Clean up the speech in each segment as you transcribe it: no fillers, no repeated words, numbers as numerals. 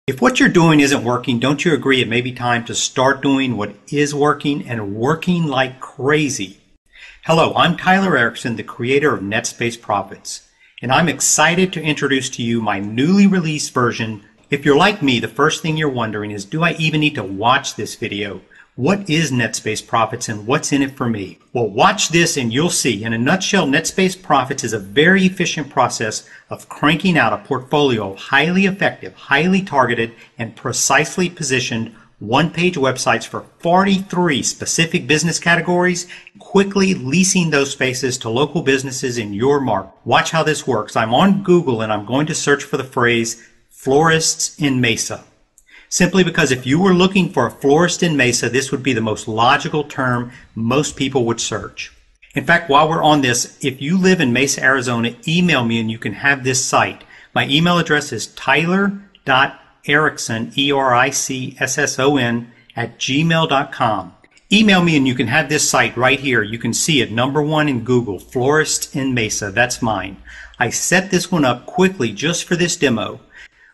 If what you're doing isn't working, don't you agree it may be time to start doing what is working and working like crazy? Hello, I'm Tyler Erickson, the creator of Netspace Profits, and I'm excited to introduce to you my newly released version. If you're like me, the first thing you're wondering is, do I even need to watch this video? What is Netspace Profits and what's in it for me? Well, watch this and you'll see. In a nutshell, Netspace Profits is a very efficient process of cranking out a portfolio of highly effective, highly targeted, and precisely positioned one-page websites for 43 specific business categories, quickly leasing those spaces to local businesses in your market. Watch how this works. I'm on Google and I'm going to search for the phrase florists in Mesa. Simply because if you were looking for a florist in Mesa, this would be the most logical term most people would search. In fact, while we're on this, if you live in Mesa, Arizona, email me and you can have this site. My email address is tyler.erickson, E-R-I-C-S-S-O-N, @gmail.com. Email me and you can have this site right here. You can see it, #1 in Google, Florists in Mesa. That's mine. I set this one up quickly just for this demo.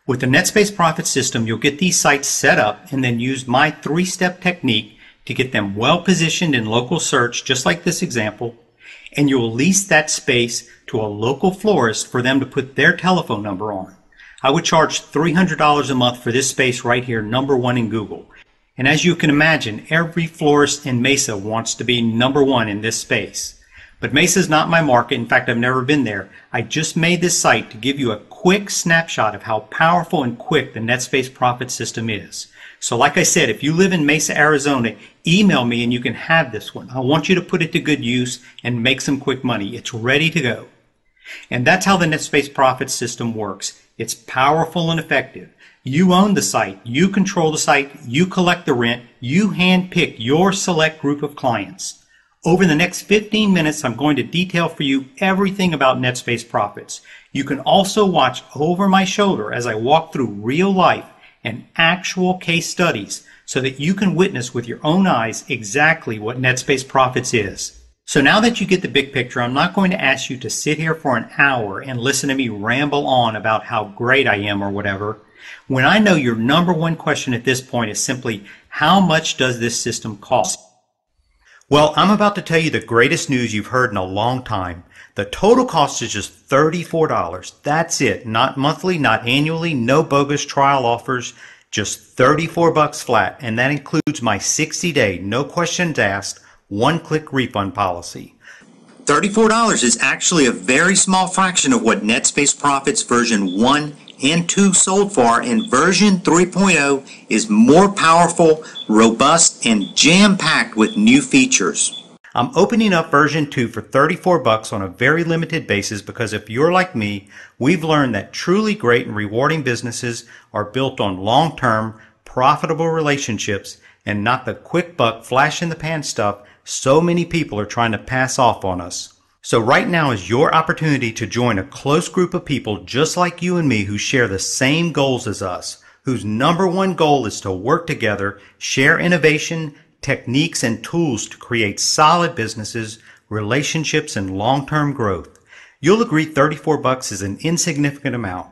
With the Netspace Profit system, you'll get these sites set up and then use my 3-step technique to get them well positioned in local search, just like this example, and you'll lease that space to a local florist for them to put their telephone number on. I would charge $300 a month for this space right here, #1 in Google. And as you can imagine, every florist in Mesa wants to be #1 in this space. But Mesa is not my market. In fact, I've never been there. I just made this site to give you a quick snapshot of how powerful and quick the Netspace Profit system is. So like I said, if you live in Mesa, Arizona, email me and you can have this one. I want you to put it to good use and make some quick money. It's ready to go. And that's how the Netspace Profit system works. It's powerful and effective. You own the site. You control the site. You collect the rent. You handpick your select group of clients. Over the next 15 minutes, I'm going to detail for you everything about Netspace Profits. You can also watch over my shoulder as I walk through real life and actual case studies so that you can witness with your own eyes exactly what Netspace Profits is. So now that you get the big picture, I'm not going to ask you to sit here for an hour and listen to me ramble on about how great I am or whatever, when I know your #1 question at this point is simply, how much does this system cost? Well, I'm about to tell you the greatest news you've heard in a long time. The total cost is just $34. That's it. Not monthly, not annually, no bogus trial offers, just $34 flat. And that includes my 60-day, no questions asked, one-click refund policy. $34 is actually a very small fraction of what Netspace Profits version 1 and 2 sold for, and version 3.0 is more powerful, robust, and jam-packed with new features. I'm opening up version 2 for $34 on a very limited basis because if you're like me, we've learned that truly great and rewarding businesses are built on long-term, profitable relationships and not the quick buck, flash-in-the-pan stuff so many people are trying to pass off on us. So right now is your opportunity to join a close group of people just like you and me who share the same goals as us, whose #1 goal is to work together, share innovation, techniques, and tools to create solid businesses, relationships, and long-term growth. You'll agree $34 is an insignificant amount.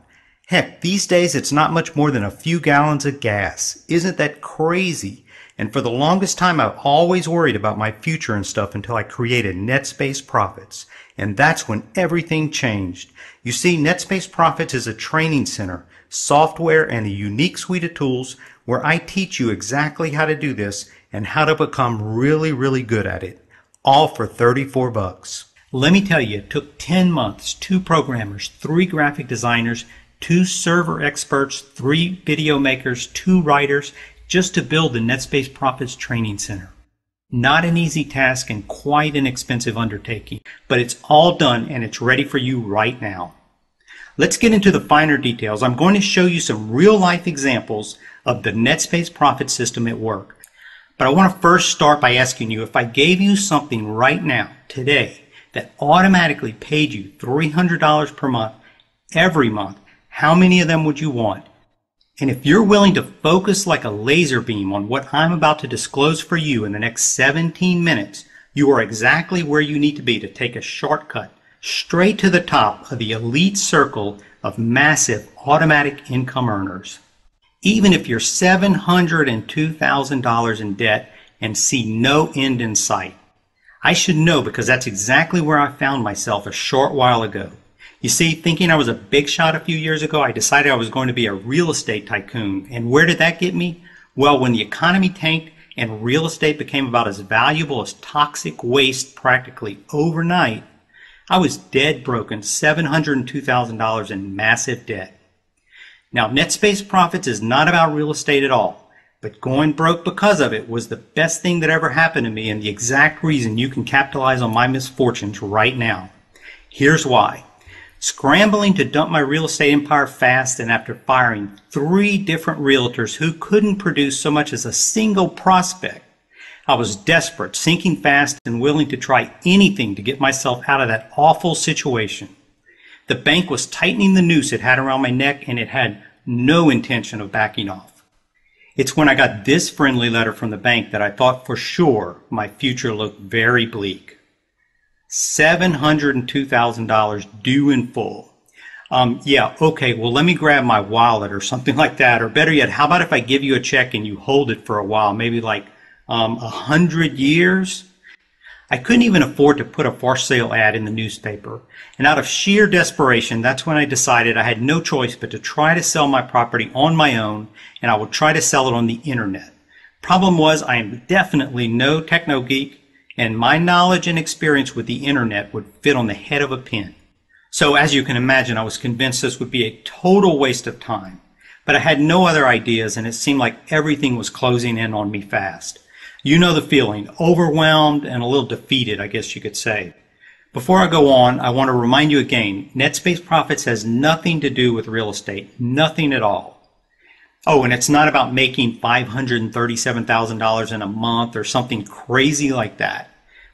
Heck, these days it's not much more than a few gallons of gas. Isn't that crazy? And for the longest time, I've always worried about my future and stuff until I created Netspace Profits. And that's when everything changed. You see, Netspace Profits is a training center, software, and a unique suite of tools where I teach you exactly how to do this and how to become really, really good at it. All for $34. Let me tell you, it took 10 months, 2 programmers, 3 graphic designers, 2 server experts, 3 video makers, 2 writers, just to build the Netspace Profits Training Center. Not an easy task and quite an expensive undertaking, but it's all done and it's ready for you right now. Let's get into the finer details. I'm going to show you some real-life examples of the Netspace Profit system at work. But I want to first start by asking you, if I gave you something right now, today, that automatically paid you $300 per month, every month, how many of them would you want? And if you're willing to focus like a laser beam on what I'm about to disclose for you in the next 17 minutes, you are exactly where you need to be to take a shortcut straight to the top of the elite circle of massive automatic income earners. even if you're $702,000 in debt and see no end in sight. I should know because that's exactly where I found myself a short while ago. You see, thinking I was a big shot a few years ago, I decided I was going to be a real estate tycoon. And where did that get me? Well, when the economy tanked and real estate became about as valuable as toxic waste practically overnight, I was dead broke and $702,000 in massive debt. Now, Netspace Profits is not about real estate at all, but going broke because of it was the best thing that ever happened to me and the exact reason you can capitalize on my misfortunes right now. Here's why. Scrambling to dump my real estate empire fast and after firing 3 different realtors who couldn't produce so much as a single prospect, I was desperate, sinking fast, and willing to try anything to get myself out of that awful situation. The bank was tightening the noose it had around my neck, and it had no intention of backing off. It's when I got this friendly letter from the bank that I thought for sure my future looked very bleak. $702,000 due in full. Yeah, okay, well, let me grab my wallet or something like that. Or better yet, how about if I give you a check and you hold it for a while, maybe like 100 years? I couldn't even afford to put a for sale ad in the newspaper. And out of sheer desperation, that's when I decided I had no choice but to try to sell my property on my own, and I would try to sell it on the internet. Problem was, I am definitely no techno geek, and my knowledge and experience with the internet would fit on the head of a pin. So as you can imagine, I was convinced this would be a total waste of time. But I had no other ideas, and it seemed like everything was closing in on me fast. You know the feeling, overwhelmed and a little defeated, I guess you could say. Before I go on, I want to remind you again, Netspace Profits has nothing to do with real estate, nothing at all. Oh, and it's not about making $537,000 in a month or something crazy like that.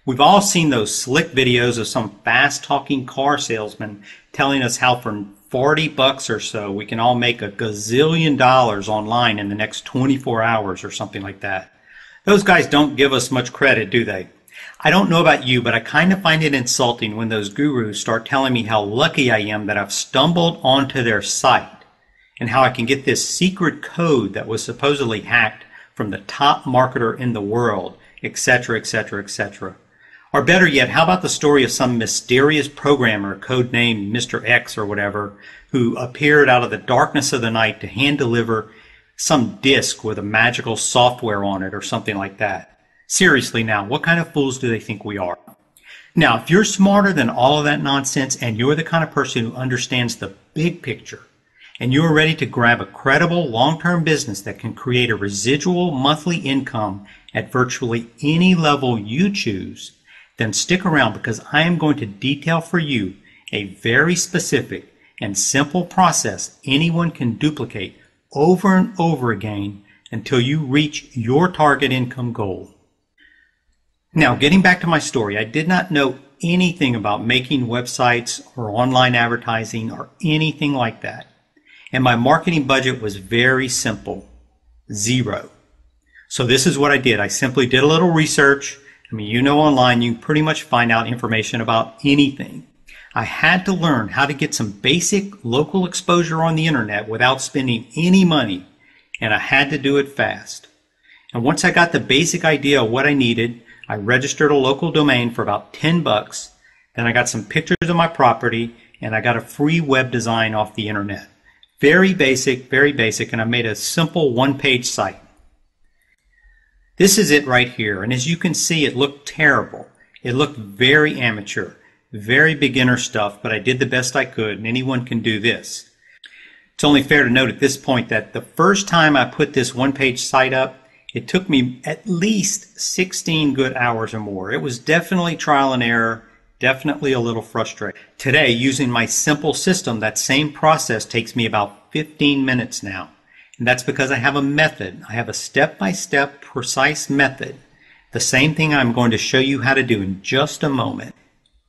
We've all seen those slick videos of some fast-talking car salesman telling us how for $40 or so we can all make a gazillion dollars online in the next 24 hours or something like that. Those guys don't give us much credit, do they? I don't know about you, but I kind of find it insulting when those gurus start telling me how lucky I am that I've stumbled onto their site and how I can get this secret code that was supposedly hacked from the top marketer in the world, etc., etc., etc. Or better yet, how about the story of some mysterious programmer, codenamed Mr. X or whatever, who appeared out of the darkness of the night to hand deliver some disk with a magical software on it or something like that. Seriously now, what kind of fools do they think we are? Now, if you're smarter than all of that nonsense and you're the kind of person who understands the big picture and you're ready to grab a credible long-term business that can create a residual monthly income at virtually any level you choose, then stick around because I am going to detail for you a very specific and simple process anyone can duplicate over and over again until you reach your target income goal. Now, getting back to my story, I did not know anything about making websites or online advertising or anything like that. And my marketing budget was very simple, $0. So this is what I did. I simply did a little research. I mean, you know, online you can pretty much find out information about anything. I had to learn how to get some basic local exposure on the internet without spending any money, and I had to do it fast. And once I got the basic idea of what I needed, I registered a local domain for about $10. Then I got some pictures of my property, and I got a free web design off the internet. Very basic, and I made a simple one-page site. This is it right here, and as you can see, it looked terrible. It looked very amateur. Very beginner stuff, but I did the best I could, and anyone can do this. It's only fair to note at this point that the first time I put this one-page site up, it took me at least 16 good hours or more. It was definitely trial and error, definitely a little frustrating. Today, using my simple system, that same process takes me about 15 minutes now. And that's because I have a method. I have a step-by-step, precise method. The same thing I'm going to show you how to do in just a moment.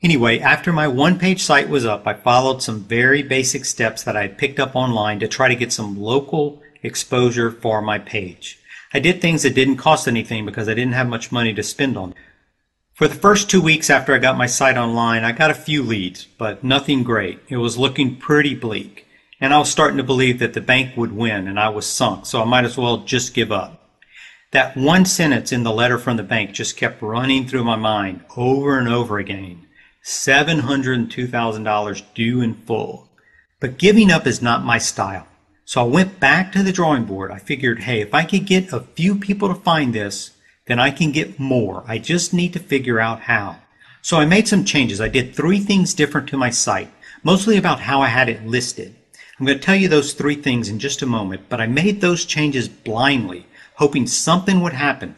Anyway, after my one-page site was up, I followed some very basic steps that I had picked up online to try to get some local exposure for my page. I did things that didn't cost anything because I didn't have much money to spend on it. For the first 2 weeks after I got my site online, I got a few leads, but nothing great. It was looking pretty bleak. and I was starting to believe that the bank would win and I was sunk, so I might as well just give up. That one sentence in the letter from the bank just kept running through my mind over and over again. $702,000 due in full. But giving up is not my style. So I went back to the drawing board. I figured, hey, if I could get a few people to find this, then I can get more. I just need to figure out how. So I made some changes. I did 3 things different to my site, mostly about how I had it listed. I'm going to tell you those 3 things in just a moment, but I made those changes blindly, hoping something would happen.